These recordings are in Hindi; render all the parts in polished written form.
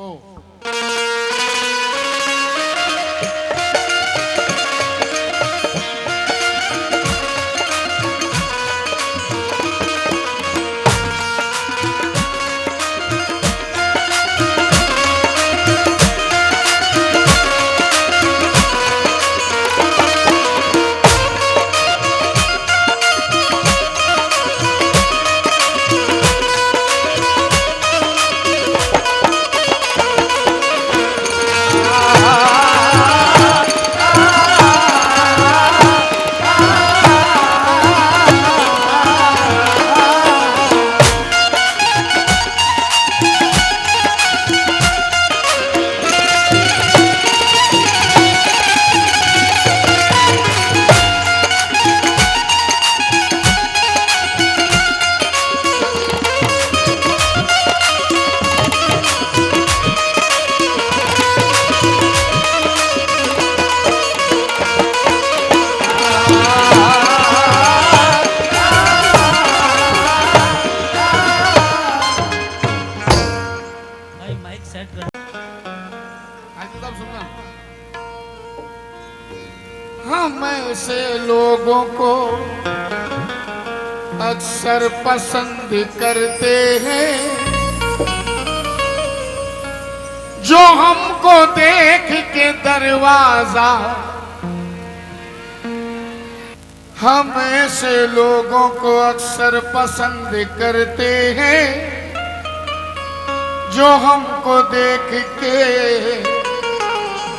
ओ हम ऐसे लोगों को अक्सर पसंद करते हैं जो हमको देख के दरवाजा, हम ऐसे लोगों को अक्सर पसंद करते हैं जो हमको देख के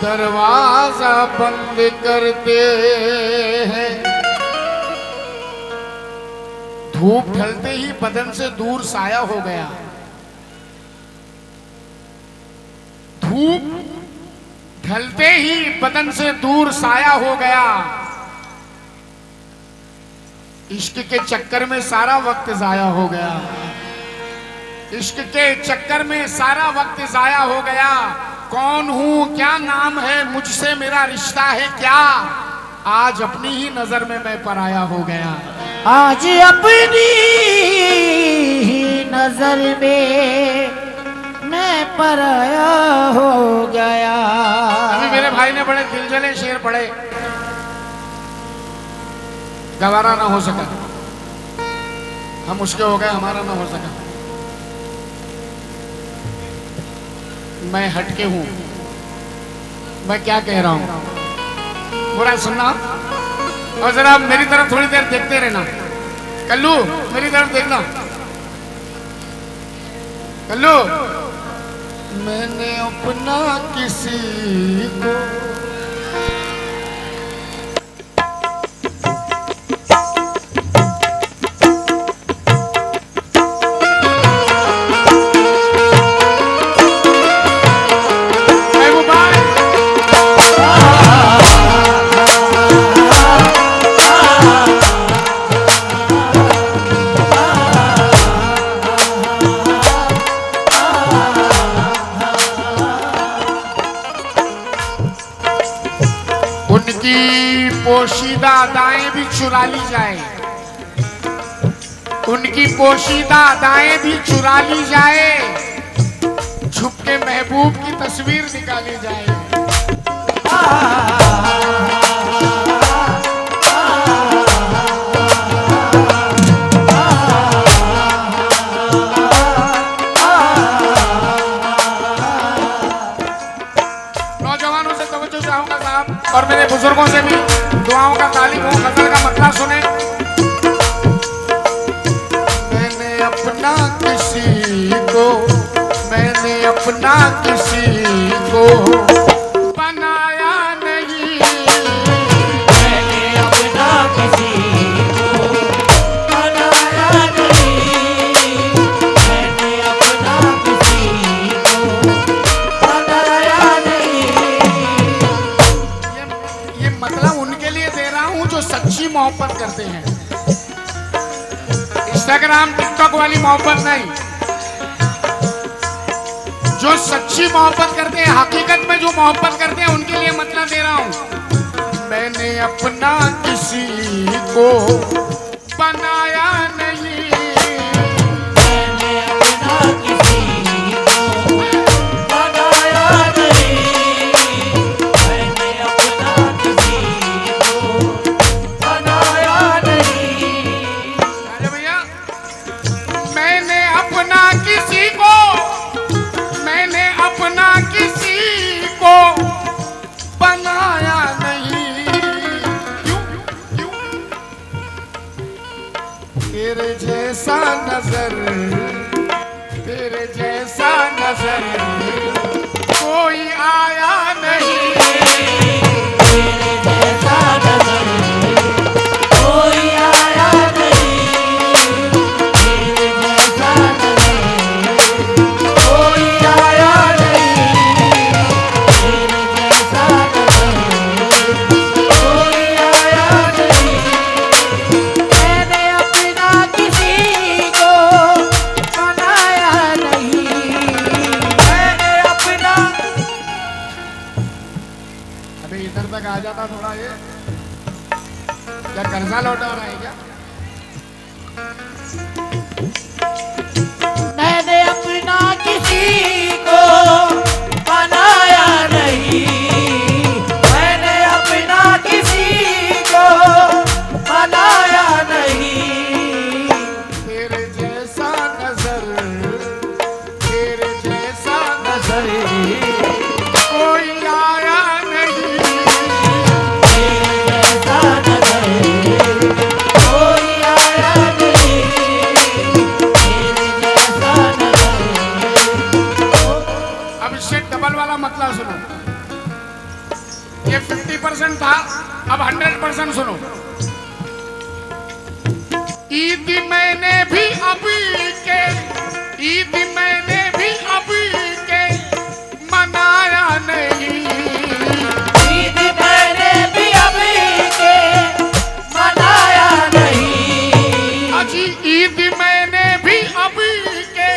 दरवाजा बंद करते हैं। धूप ढलते ही बदन से दूर साया हो गया, धूप ढलते ही बदन से दूर साया हो गया। इश्क के चक्कर में सारा वक्त जाया हो गया, इश्क के चक्कर में सारा वक्त जाया हो गया। कौन हूं, क्या नाम है, मुझसे मेरा रिश्ता है क्या, आज अपनी ही नजर में मैं पराया हो गया। आज अपनी ही नजर में मैं पराया हो गया। अभी मेरे भाई ने बड़े दिलजले शेर पढ़े, गवारा ना हो सका, हम उसके हो गए, हमारा ना हो सका। मैं हटके हूं, मैं क्या कह रहा हूं बुरा सुनना, और जरा मेरी तरफ थोड़ी देर देखते रहना। कल्लू मेरी तरफ देखना, कल्लू। मैंने अपना किसी को पोशीदा अदाएं भी चुरा ली जाए, उनकी पोशीदा अदाएं भी चुरा ली जाए, छुप के महबूब की तस्वीर निकाली जाए। नौजवानों से तवज्जो चाहूंगा साहब, और मेरे बुजुर्गों से भी दुआओं का तालीम हो। गजल का मतलब सुने। मैंने अपना किसी को, मैंने अपना किसी को बनाया नहीं, मैंने अपना किसी को बनाया नहीं, मैंने अपना किसी को बनाया नहीं। ये मतलब उनके लिए दे रहा हूं जो सच्ची मोहब्बत करते हैं, इंस्टाग्राम टिकटॉक वाली मोहब्बत नहीं, जो सच्ची मोहब्बत करते हैं, हकीकत में जो मोहब्बत करते हैं, उनके लिए मतलब दे रहा हूं। मैंने अपना किसी को बनाया नहीं, मैंने अपना किसी को बनाया तक आ जाता थोड़ा ये। क्या कर्जा लौटा रहा है क्या? मैंने अपना किसी को बनाया नहीं, मैंने अपना किसी को बनाया नहीं। तेरे जैसा नजर, तेरे जैसा नजर कोई आया नहीं। तेरे जैसा नजर कोई आया नहीं, तेरे जैसा नजर। अब इससे डबल वाला मतलब सुनो। ये 50% था, अब 100% सुनो। ईद मैंने भी अभी के, ईद मैंने भी अभी के मनाया नहीं। ईद मैंने भी अभी के मनाया नहीं। अजी ईद मैंने भी अभी के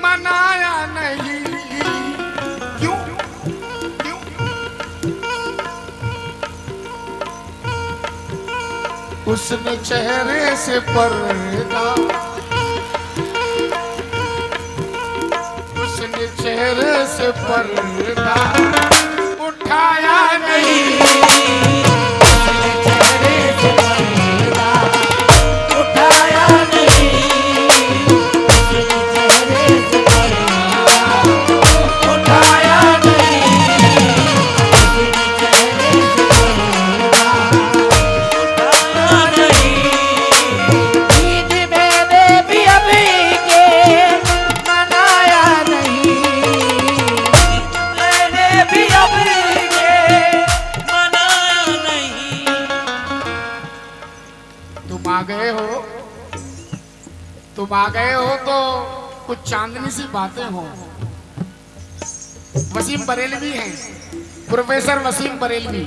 मनाया नहीं। क्यों क्यों? उसने चेहरे से पर्दा, उसने चेहरे से पर्दा उठाया नहीं। चेहरे से पर्दा उठाया नहीं, चेहरे से पर्दा उठाया नहीं, चेहरे से पर्दा उठाया नहीं। ईद मैंने भी अभी के मनाया नहीं, मैंने भी अभी के मनाया नहीं। तुम आ गए हो, तुम आ गए हो तो कुछ चांदनी सी बातें हो। वसीम बरेलवी हैं, प्रोफेसर वसीम बरेलवी।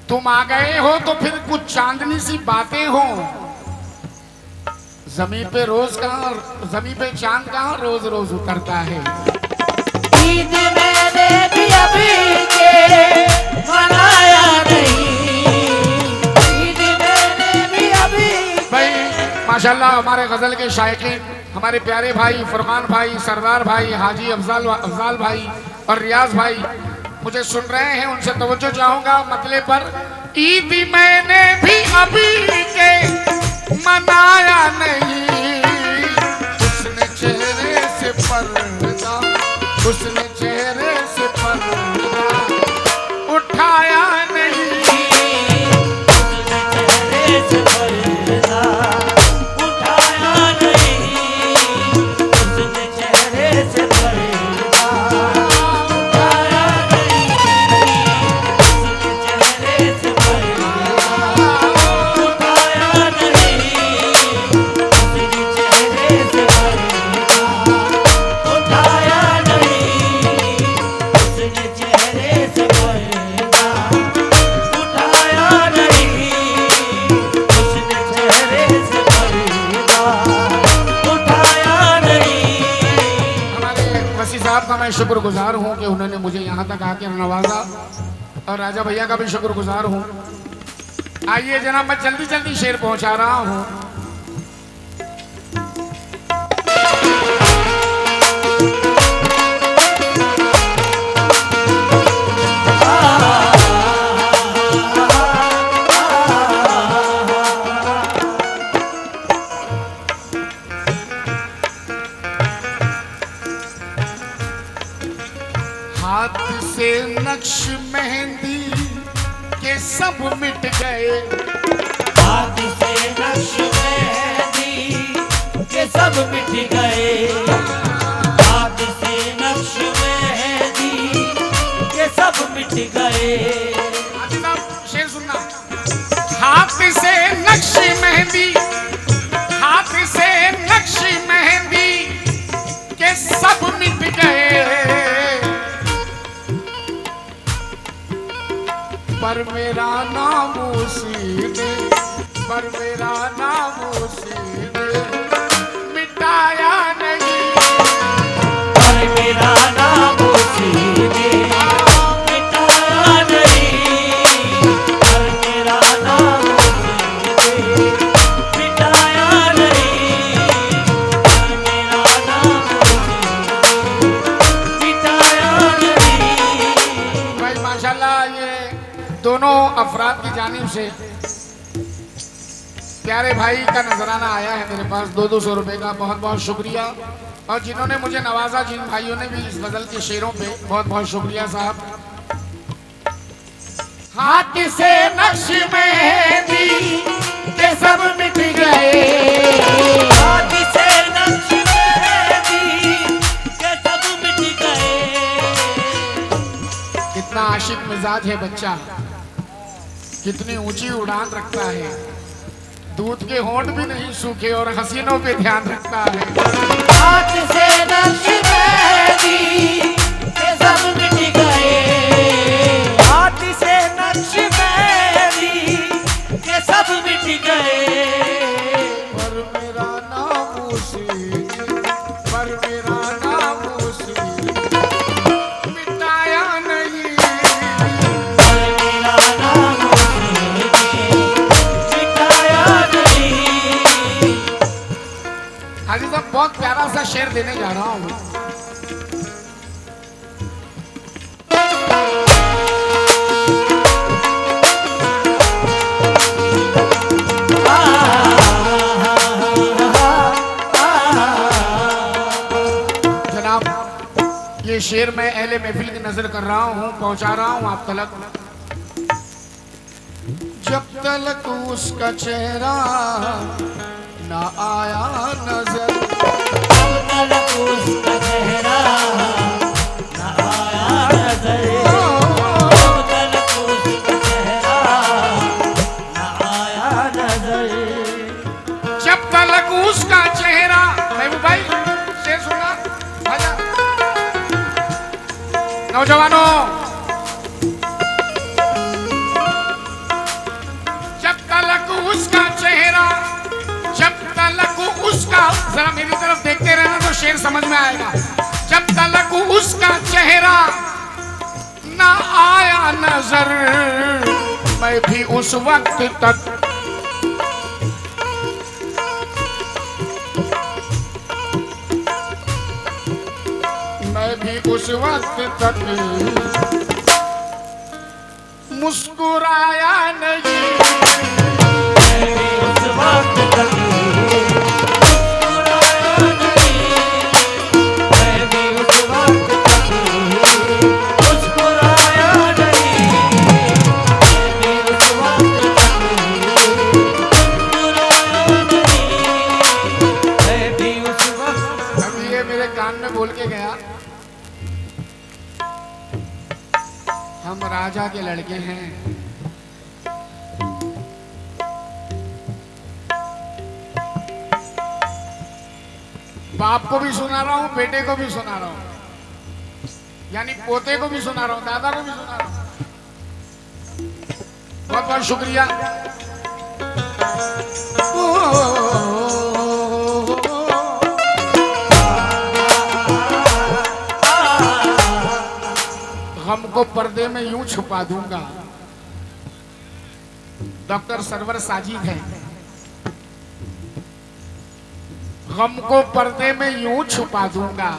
तुम आ गए हो तो फिर कुछ चांदनी सी बातें हो। जमीन पे रोज कहाँ, जमीन पे चांद कहाँ रोज रोज उतरता है। ईद मैंने भी अभी के मनाया नहीं, ईद मैंने भी अभी। भाई माशाल्लाह हमारे गजल के शायकीन, हमारे प्यारे भाई फरमान भाई, सरदार भाई, हाजी अफजाल भाई और रियाज भाई मुझे सुन रहे हैं, उनसे तवज्जो चाहूंगा मतले पर। ईद मैंने भी अभी के मनाया नहीं। उसने चेहरे से पर्दा, उसने चेहरे से पर्दा उठाया नहीं। चेहरे से पर्दा उठाया नहीं, उसने चेहरे से पर्दा उठाया नहीं, उसने चेहरे से पर्दा उठाया नहीं, उसने चेहरे से पर्दा उठाया नहीं, उसने चेहरे से पर्दा उठाया नहीं, उसने चेहरे से पर्दा उठाया नहीं। हमारे वसी साहब का मैं शुक्रगुजार हूँ कि उन्होंने मुझे यहाँ तक आकर नवाजा, और राजा भैया का भी शुक्रगुजार हूँ। आइए जनाब, मैं जल्दी जल्दी शेर पहुँचा रहा हूँ। हाथ से नक्श मेहंदी के सब मिट गए। हाथ से नक्श मेहंदी के सब मिट गए, हाथ से नक्श मेहंदी के सब मिट गए। शेर सुनना। हाथ से नक्श मेहंदी, हाथ से नक्श मेहंदी के सब मिट गए। पर मेरा नाम उसी ने, पर मेरा नाम उसी ने मिटाया नहीं। पर मेरा नाम उसी ने मिटाया नहीं, दोनों अफराद की जानिब से प्यारे भाई का नजराना आया है मेरे पास 200 रुपए का। बहुत बहुत शुक्रिया। और जिन्होंने मुझे नवाजा, जिन भाइयों ने भी इस गजल के शेरों पे, बहुत बहुत शुक्रिया साहब। हाथ से नक्श मेहंदी के सब मिट गए, हाथ से नक्श मेहंदी के सब मिट गए। कितना आशिक मिजाज है बच्चा, कितनी ऊंची उड़ान रखता है, दूध के होंठ भी नहीं सूखे और हसीनों पे ध्यान रखता है। हाथ से नक्श मेहंदी के सब मिट गए, हाथ से नक्श मेहंदी के सब मिट गए। पर मेरा नाम मिटाया नहीं, पर मेरा नाम मिटाया नहीं। हाजी साहब बहुत प्यारा सा शेर देने जा रहा हूँ। जनाब, ये शेर मैं अहले महफिल की नजर कर रहा हूँ, पहुंचा रहा हूँ आप तलक। जब तलक उसका चेहरा ना आया नजर, जब तक उसका चेहरा न आया नजर, जब तक उसका चेहरा न आया नजर। जब तलक उसका चेहरा, महबूब भाई शेर सुना आजा। नौजवानों, जब तलक उसका चेहरा, जब तलक उसका, जरा मेरी तरफ देखते रहना तो शेर समझ में आएगा। जब तलक उसका चेहरा ना आया नजर, मैं भी उस वक्त तक उस वक्त तक मुस्कुराया नहीं, मैं भी उस वक्त तक मुस्कुराया नहीं, मैं भी उस वक्त तक मुस्कुराया नहीं, मैं भी उस वक्त तक मुस्कुराया नहीं, मैं भी उस वक्त। अभी ये मेरे कान में बोल के गया, हम राजा के लड़के हैं, बाप को भी सुना रहा हूं, बेटे को भी सुना रहा हूं, यानी पोते को भी सुना रहा हूं, दादा को भी सुना रहा हूं। बहुत बहुत शुक्रिया। गम को पर्दे में यूं छुपा दूंगा, डॉक्टर सरवर साजिद है। गम को पर्दे में यूं छुपा दूंगा,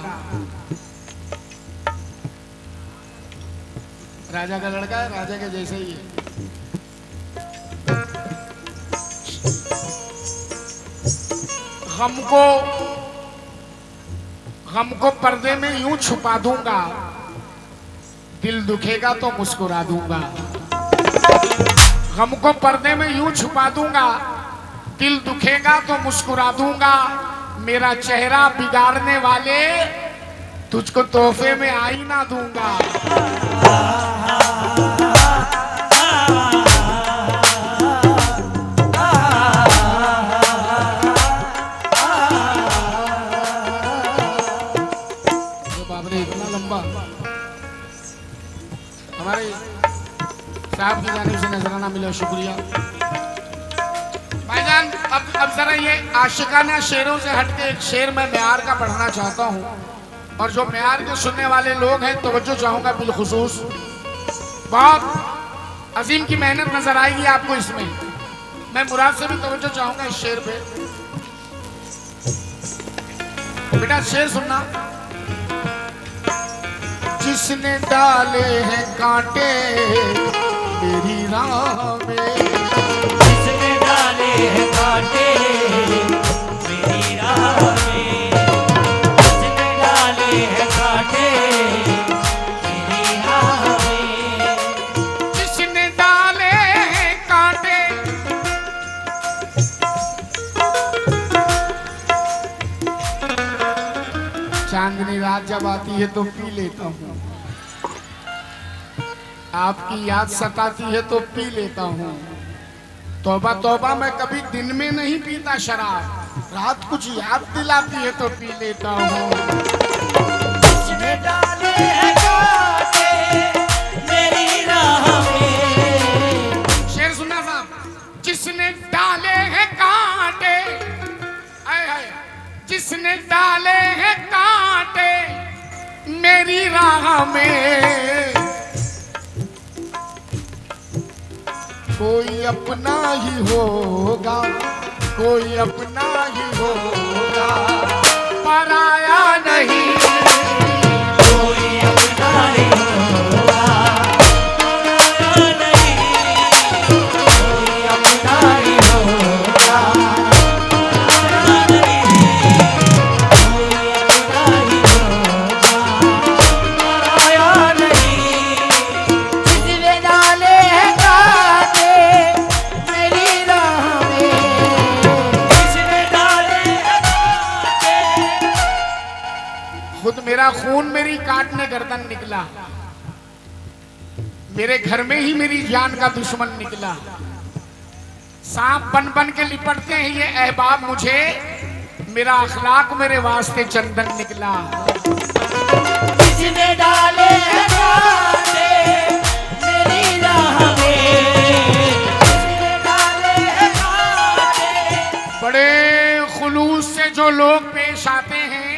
राजा का लड़का है, राजा के जैसे ही है। गम को पर्दे में यूं छुपा दूंगा, दिल दुखेगा तो मुस्कुरा दूंगा। गम को पर्दे में यूं छुपा दूंगा, दिल दुखेगा तो मुस्कुरा दूंगा। मेरा चेहरा बिगाड़ने वाले तुझको तोहफे में आईना दूंगा। हमारे साहब की जानिब से नजराना मिला, शुक्रिया भाईजान। अब जरा ये आशिकाना शेरों से हटके एक शेर मैं म्यार का पढ़ना चाहता हूँ, और जो म्यार के सुनने वाले लोग हैं तवज्जो चाहूंगा बिलखुसूस। बहुत अजीम की मेहनत नजर आएगी आपको इसमें, मैं मुराद से भी तवज्जो चाहूंगा इस शेर पे। बेटा शेर सुनना। जिसने डाले हैं कांटे मेरी राह में। जिसने डाले हैं कांटे मेरी राह में, जिसने डाले हैं कांटे मेरी राह में, जिसने डाले हैं कांटे। चांदनी रात जब आती है तो पी लेता हूँ, आपकी याद सताती है तो पी लेता हूँ। तौबा तौबा मैं कभी दिन में नहीं पीता शराब, रात कुछ याद दिलाती है तो पी लेता हूँ। जिसने डाले हैं कांटे मेरी राह में। शेर सुनना साहब, जिसने डाले हैं कांटे, आए हाय, जिसने डाले हैं कांटे मेरी राह में, कोई अपना ही होगा, कोई अपना ही होगा, पराया नहीं। कोई अपना ही होगा, पराया नहीं, कोई अपना ही होगा, पराया नहीं, कोई अपना ही होगा, पराया नहीं। जिसने डाले हैं कांटे मेरी राह में, जिसने डाले हैं कांटे। खुद मेरा खून मेरी काटने गर्दन निकला, मेरे घर में ही मेरी जान का दुश्मन निकला। सांप बन बन के लिपटते हैं ये अहबाब मुझे, मेरा अखलाक मेरे वास्ते चंदन निकला। जिसने डाले हैं कांटे मेरी राह में, जिसने डाले हैं कांटे। बड़े खुलूस से जो लोग पेश आते हैं,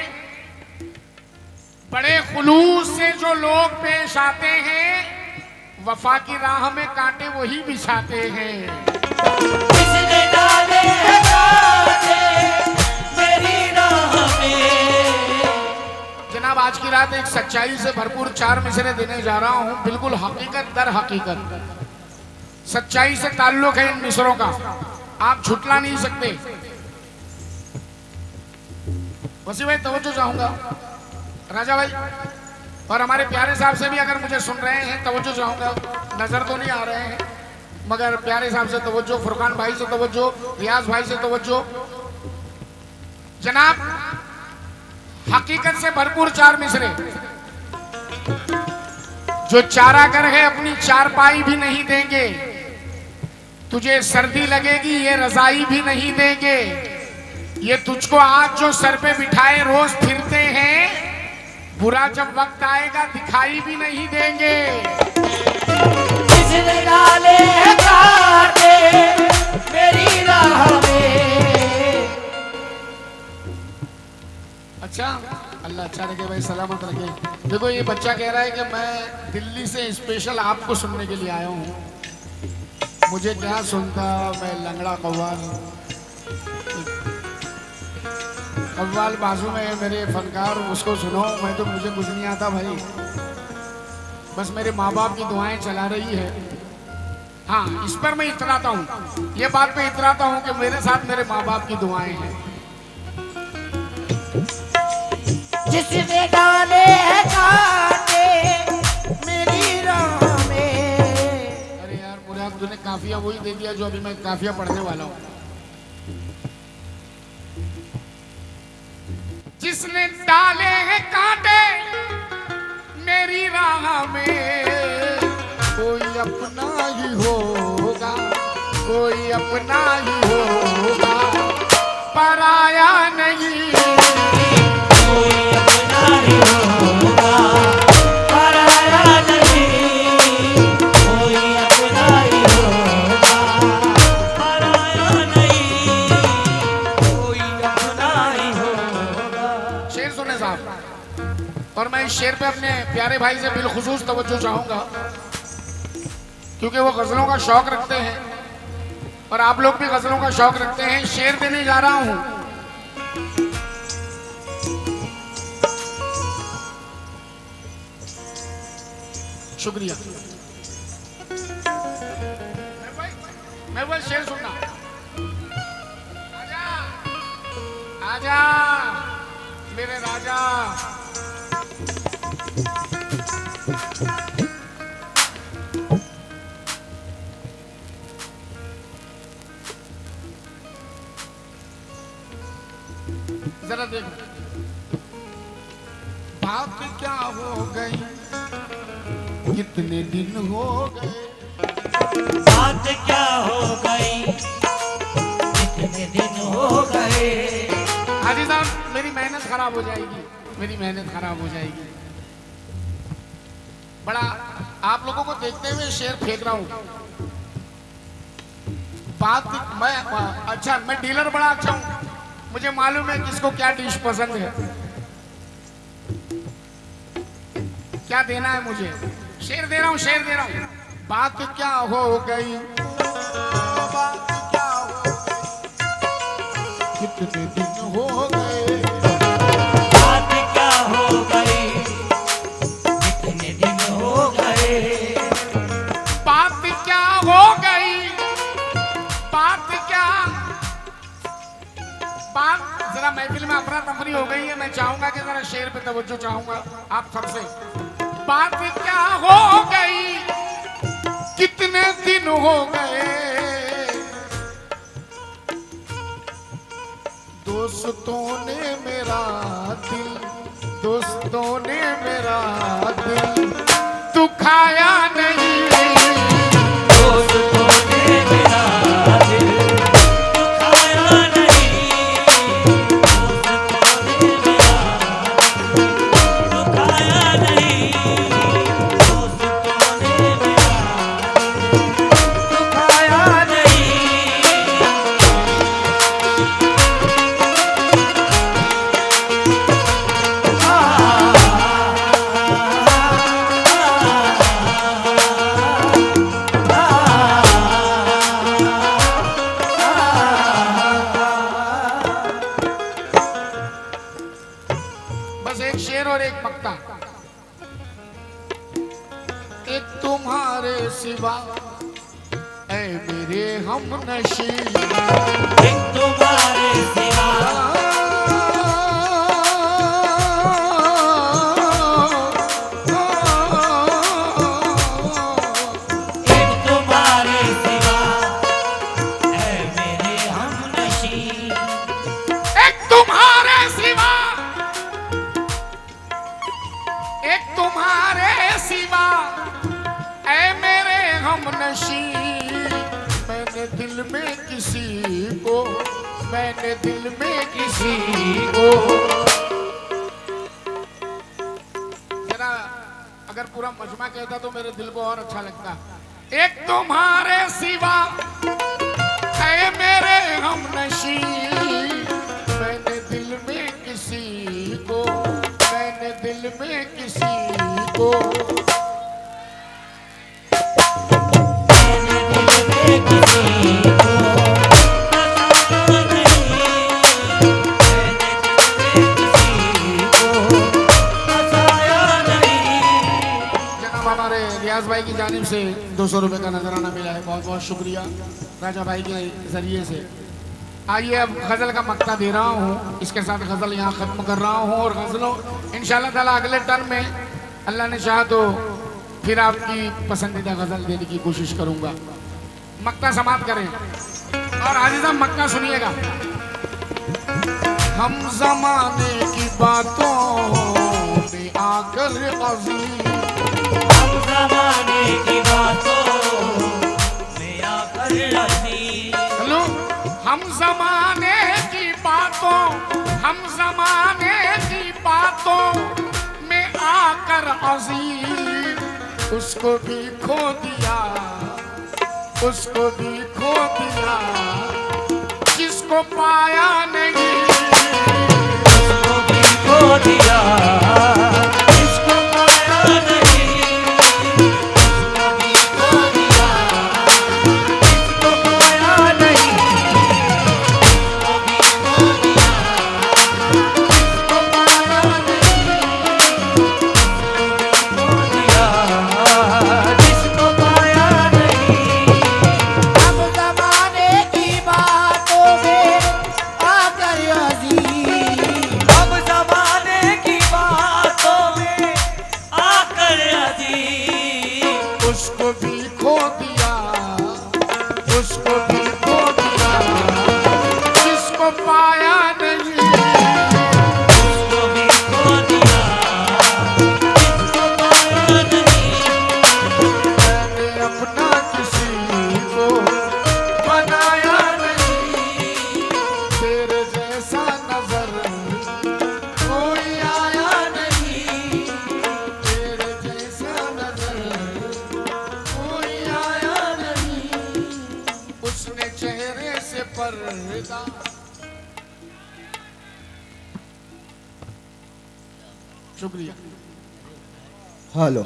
बड़े खुलूस से जो लोग पेश आते हैं, वफा की राह में कांटे वही बिछाते हैं। जिसने डाले हैं कांटे मेरी राह में। जनाब आज की रात एक सच्चाई से भरपूर 4 मिसरे देने जा रहा हूं, बिल्कुल हकीकत दर हकीकत, सच्चाई से ताल्लुक है इन मिसरों का, आप झुटला नहीं सकते। वसी भाई तवज्जो चाहूंगा, राजा भाई और हमारे प्यारे साहब से भी अगर मुझे सुन रहे हैं तवज्जो चाहूंगा, नजर तो नहीं आ रहे हैं मगर प्यारे साहब से तवज्जो, फुरकान भाई से तवज्जो, रियाज भाई से तवज्जो। जनाब हकीकत से भरपूर 4 मिसरे, जो चारागर है अपनी चारपाई भी नहीं देंगे, तुझे सर्दी लगेगी ये रजाई भी नहीं देंगे, ये तुझको आज जो सर पे बिठाए रोज फिरते हैं, बुरा जब वक्त आएगा दिखाई भी नहीं देंगे। जिसने डाले हैं कांटे मेरी राह में। अच्छा अल्लाह अच्छा रखे भाई, सलामत रखे। देखो ये बच्चा कह रहा है कि मैं दिल्ली से स्पेशल आपको सुनने के लिए आया हूँ, मुझे क्या सुनता, मैं लंगड़ा कव्वाल, कव्वाल बाजू में है मेरे फनकार, उसको सुनो, मैं तो मुझे कुछ नहीं आता भाई, बस मेरे माँ बाप की दुआएं चला रही है। हाँ इस पर मैं इतराता हूँ, ये बात पे इतराता हूँ कि मेरे साथ मेरे माँ बाप की दुआएं हैं। जिसने डाले हैं कांटे मेरी राह में। अरे यार मुराद तूने काफिया वही दे दिया जो अभी मैं काफिया पढ़ने वाला हूँ। जिसने डाले हैं कांटे मेरी राह में, कोई अपना ही होगा, कोई अपना ही होगा, पराया नहीं। कोई अपना ही होगा, पराया नहीं, कोई अपना ही होगा, पराया नहीं, कोई अपना ही होगा। शेर सुने साहब, और मैं इस शेर पे अपने प्यारे भाई से बिलखुसूस तवज्जो चाहूंगा क्योंकि वो गजलों का शौक रखते हैं और आप लोग भी गजलों का शौक रखते हैं। शेर देने जा रहा हूं, शुक्रिया। मैं वो शेर सुनना। आजा आजा मेरे राजा। जरा देखो बात क्या हो गई, कितने दिन हो गए, बात क्या हो गई, कितने दिन हो गए। हाजी साहब मेरी मेहनत खराब हो जाएगी, मेरी मेहनत खराब हो जाएगी। बड़ा आप लोगों को देखते हुए शेर फेंक रहा हूं। बात मैं अच्छा, मैं डीलर बड़ा अच्छा हूं, मुझे मालूम है किसको क्या डिश पसंद है, क्या देना है मुझे। शेर दे रहा हूं, शेर दे रहा हूं। बात क्या हो गई, बात क्या हो गई, कितने दिन हो गए, बात क्या हो गई, कितने दिन हो गए। बात क्या हो गई, बात क्या, बात जरा महफिल में अफरा तफरी हो गई है, मैं चाहूंगा कि जरा शेर पे तवज्जो चाहूंगा आप सबसे। बात क्या हो गई, कितने दिन हो गए, दोस्तों ने मेरा दिल, दोस्तों ने मेरा दिल दुखाया नहीं, दोस्तों ने मेरा दिल दुखाया नहीं, दोस्तों ने मेरा दिल दुखाया नहीं, दोस्तों ने मेरा दिल दुखाया नहीं। बस एक शेर और एक मक्ता। एक तुम्हारे सिवा ऐ मेरे हमनशी, एक तुम्हारे सिवा, एक तुम्हारे सिवा, ऐ मेरे हमनशी। एक तुम्हारे सिवा, एक तुम्हारे सिवा ऐ मेरे हमनशी, मैंने दिल में किसी को, मैंने दिल में किसी को, जरा अगर पूरा मजमा कहता तो मेरे दिल को और अच्छा लगता। एक तुम्हारे सिवा ऐ मेरे हमनशी, मैंने दिल में किसी को, मैंने दिल में किसी को, मैंने दिल में किसी को बसाया नहीं, मैंने दिल में किसी को बसाया नहीं। जनाब हमारे रियाज भाई की जानिब से 200 रुपए का नजराना मिला है, बहुत बहुत शुक्रिया राजा भाई के जरिए से। आइए अब गजल का मक्ता दे रहा हूँ, इसके साथ गजल यहाँ खत्म कर रहा हूँ, और गजलों इंशाल्लाह ताला अगले टर्म में अल्लाह ने चाहा तो फिर आपकी पसंदीदा गजल देने की कोशिश करूंगा। मक्ता समाप्त करें और हाजी साहब मक्ता सुनिएगा। हम जमाने की बातों में आकर अजीम, हम ज़माने की बातों में आकर अजीम, हेलो, हम जमाने की बातों, हम जमाने की बातों में आकर अजीम, उसको भी खो दिया, उसको भी खो दिया, जिसको पाया नहीं, उसको भी खो दिया, जिसको पाया नहीं, उसको भी खो दिया, जिसको पाया नहीं, उसको भी खो दिया, जिसको पाया नहीं, उसको भी खो दिया, जिसको पाया नहीं। अब ज़माने पर्दा। शुक्रिया। हेलो।